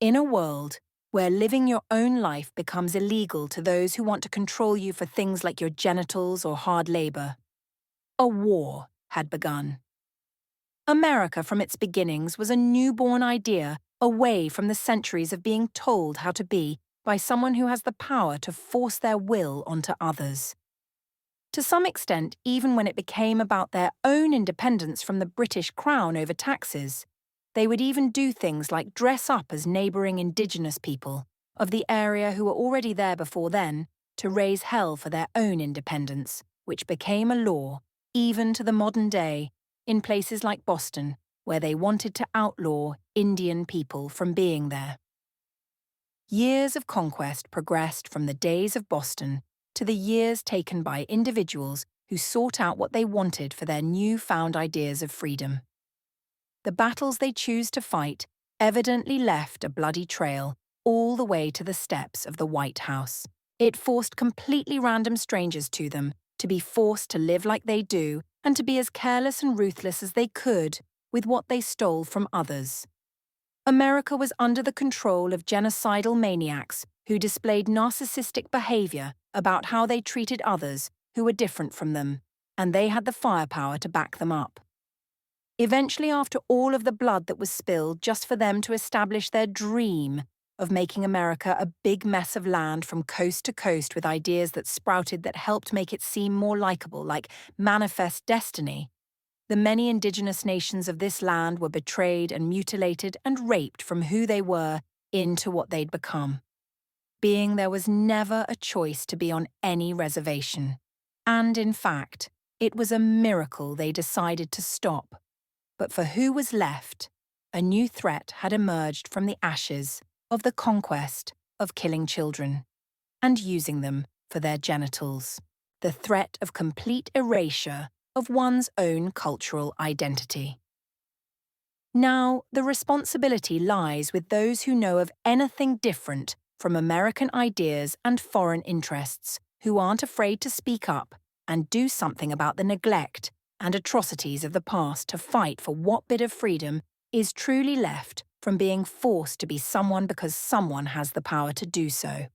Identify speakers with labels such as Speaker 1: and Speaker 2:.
Speaker 1: In a world where living your own life becomes illegal to those who want to control you for things like your genitals or hard labor, a war had begun. America, from its beginnings, was a newborn idea away from the centuries of being told how to be by someone who has the power to force their will onto others. To some extent, even when it became about their own independence from the British Crown over taxes, they would even do things like dress up as neighbouring indigenous people of the area who were already there before then to raise hell for their own independence, which became a law, even to the modern day, in places like Boston, where they wanted to outlaw Indian people from being there. Years of conquest progressed from the days of Boston to the years taken by individuals who sought out what they wanted for their newfound ideas of freedom. The battles they choose to fight evidently left a bloody trail all the way to the steps of the White House. It forced completely random strangers to them to be forced to live like they do and to be as careless and ruthless as they could with what they stole from others. America was under the control of genocidal maniacs who displayed narcissistic behavior about how they treated others who were different from them, and they had the firepower to back them up. Eventually, after all of the blood that was spilled just for them to establish their dream of making America a big mess of land from coast to coast with ideas that sprouted that helped make it seem more likable, like manifest destiny, the many indigenous nations of this land were betrayed and mutilated and raped from who they were into what they'd become. Being there was never a choice to be on any reservation. And in fact, it was a miracle they decided to stop. But for who was left, a new threat had emerged from the ashes of the conquest of killing children and using them for their genitals. The threat of complete erasure of one's own cultural identity. Now, the responsibility lies with those who know of anything different from American ideas and foreign interests, who aren't afraid to speak up and do something about the neglect and atrocities of the past to fight for what bit of freedom is truly left from being forced to be someone because someone has the power to do so.